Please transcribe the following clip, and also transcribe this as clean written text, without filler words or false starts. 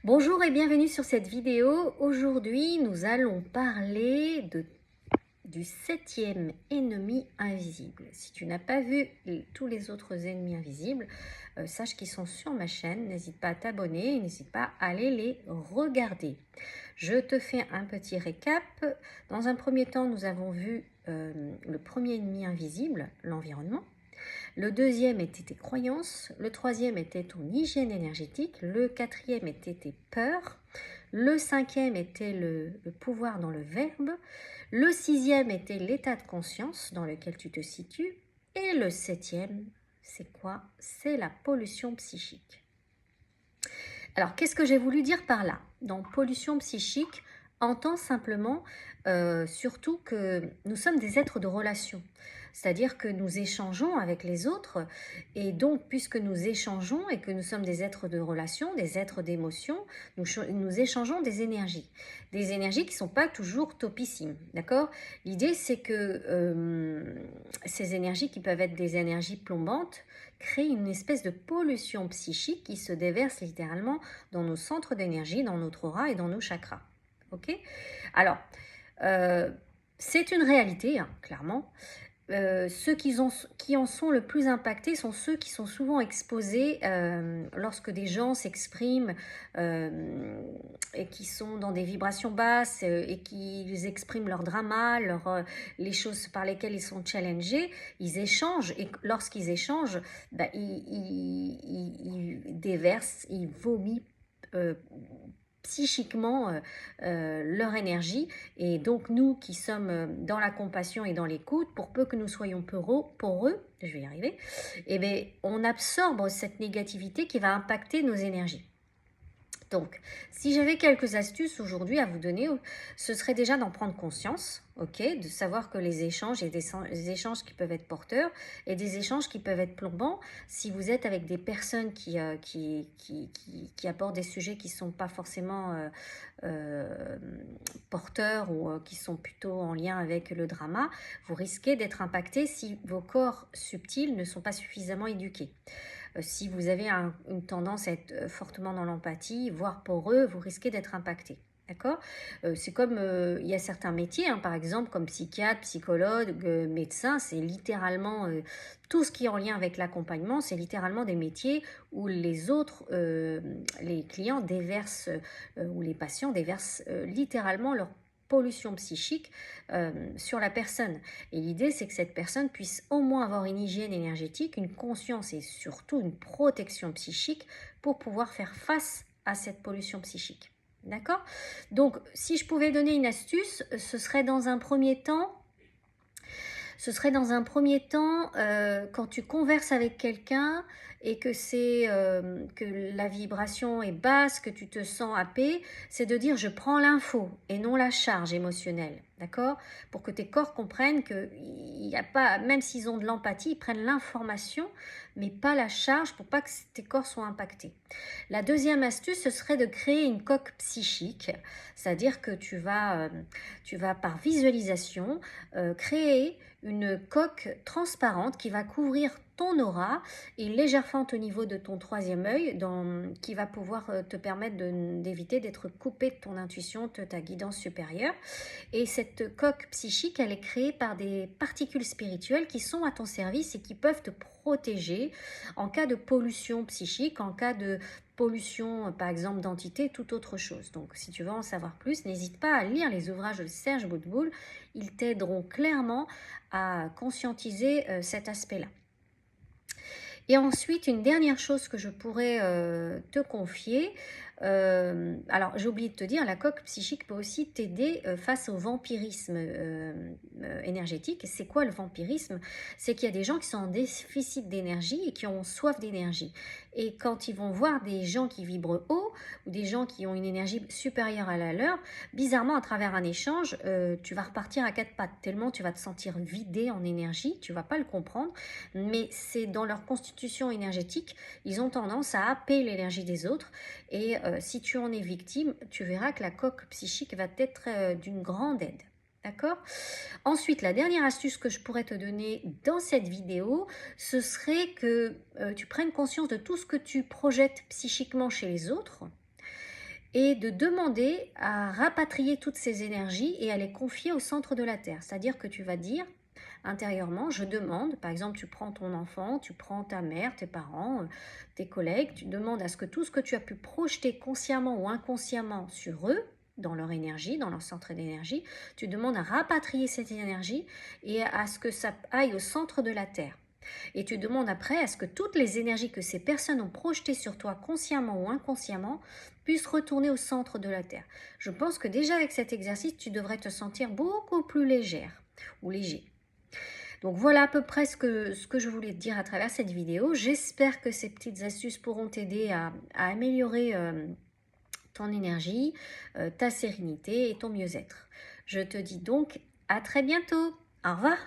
Bonjour et bienvenue sur cette vidéo. Aujourd'hui, nous allons parler du septième ennemi invisible. Si tu n'as pas vu tous les autres ennemis invisibles, sache qu'ils sont sur ma chaîne. N'hésite pas à t'abonner, n'hésite pas à aller les regarder. Je te fais un petit récap. Dans un premier temps, nous avons vu le premier ennemi invisible, l'environnement. Le deuxième était tes croyances, le troisième était ton hygiène énergétique, le quatrième était tes peurs, le cinquième était le pouvoir dans le verbe, le sixième était l'état de conscience dans lequel tu te situes, et le septième, c'est quoi? C'est la pollution psychique. Alors, qu'est-ce que j'ai voulu dire par là? Dans pollution psychique, entend simplement surtout que nous sommes des êtres de relation. C'est-à-dire que nous échangeons avec les autres et donc puisque nous échangeons et que nous sommes des êtres de relation, des êtres d'émotion, nous échangeons des énergies. Des énergies qui ne sont pas toujours topissimes, d'accord? L'idée c'est que ces énergies qui peuvent être des énergies plombantes créent une espèce de pollution psychique qui se déverse littéralement dans nos centres d'énergie, dans notre aura et dans nos chakras. Ok? Alors, c'est une réalité, hein, clairement. Ceux qui en sont le plus impactés sont ceux qui sont souvent exposés lorsque des gens s'expriment et qui sont dans des vibrations basses et qui expriment leur drama, les choses par lesquelles ils sont challengés. Ils échangent et lorsqu'ils échangent, ils déversent, ils vomissent psychiquement leur énergie, et donc nous qui sommes dans la compassion et dans l'écoute, pour peu que nous soyons poreux, je vais y arriver, et bien on absorbe cette négativité qui va impacter nos énergies. Donc, si j'avais quelques astuces aujourd'hui à vous donner, ce serait déjà d'en prendre conscience, ok, de savoir que les échanges, il y a des échanges qui peuvent être porteurs et des échanges qui peuvent être plombants. Si vous êtes avec des personnes qui abordent des sujets qui ne sont pas forcément porteurs ou qui sont plutôt en lien avec le drama, vous risquez d'être impacté si vos corps subtils ne sont pas suffisamment éduqués. Si vous avez une tendance à être fortement dans l'empathie, voire poreux, vous risquez d'être impacté. D'accord? C'est comme il y a certains métiers, hein, par exemple comme psychiatre, psychologue, médecin, c'est littéralement tout ce qui est en lien avec l'accompagnement, c'est littéralement des métiers où les autres, les clients déversent, ou les patients déversent littéralement leur pollution psychique sur la personne. Et l'idée, c'est que cette personne puisse au moins avoir une hygiène énergétique, une conscience et surtout une protection psychique pour pouvoir faire face à cette pollution psychique. D'accord? Donc, si je pouvais donner une astuce, ce serait dans un premier temps, quand tu converses avec quelqu'un et que que la vibration est basse, que tu te sens happé, c'est de dire je prends l'info et non la charge émotionnelle, d'accord? Pour que tes corps comprennent que il y a pas, même s'ils ont de l'empathie, ils prennent l'information, mais pas la charge pour pas que tes corps soient impactés. La deuxième astuce, ce serait de créer une coque psychique, c'est-à-dire que tu vas par visualisation créer une coque transparente qui va couvrir ton aura et légère fente au niveau de ton troisième œil qui va pouvoir te permettre d'éviter d'être coupé de ton intuition, de ta guidance supérieure. Et cette coque psychique, elle est créée par des particules spirituelles qui sont à ton service et qui peuvent te protéger en cas de pollution psychique, en cas de pollution, par exemple, d'entité, toute autre chose. Donc, si tu veux en savoir plus, n'hésite pas à lire les ouvrages de Serge Boutboul. Ils t'aideront clairement à conscientiser cet aspect-là. Et ensuite, une dernière chose que je pourrais te confier, alors j'ai oublié de te dire, la coque psychique peut aussi t'aider face au vampirisme énergétique. C'est quoi le vampirisme? C'est qu'il y a des gens qui sont en déficit d'énergie et qui ont soif d'énergie. Et quand ils vont voir des gens qui vibrent haut ou des gens qui ont une énergie supérieure à la leur, bizarrement, à travers un échange, tu vas repartir à quatre pattes, tellement tu vas te sentir vidé en énergie, tu ne vas pas le comprendre, mais c'est dans leur constitution énergétique, ils ont tendance à happer l'énergie des autres, et si tu en es victime, tu verras que la coque psychique va être d'une grande aide. D'accord? Ensuite, la dernière astuce que je pourrais te donner dans cette vidéo, ce serait que tu prennes conscience de tout ce que tu projettes psychiquement chez les autres et de demander à rapatrier toutes ces énergies et à les confier au centre de la Terre. C'est-à-dire que tu vas dire intérieurement, je demande, par exemple, tu prends ton enfant, tu prends ta mère, tes parents, tes collègues, tu demandes à ce que tout ce que tu as pu projeter consciemment ou inconsciemment sur eux, dans leur énergie, dans leur centre d'énergie, tu demandes à rapatrier cette énergie et à ce que ça aille au centre de la Terre. Et tu demandes après à ce que toutes les énergies que ces personnes ont projetées sur toi, consciemment ou inconsciemment, puissent retourner au centre de la Terre. Je pense que déjà avec cet exercice, tu devrais te sentir beaucoup plus légère ou léger. Donc voilà à peu près ce que je voulais te dire à travers cette vidéo. J'espère que ces petites astuces pourront t'aider à améliorer ton énergie, ta sérénité et ton mieux-être. Je te dis donc à très bientôt. Au revoir.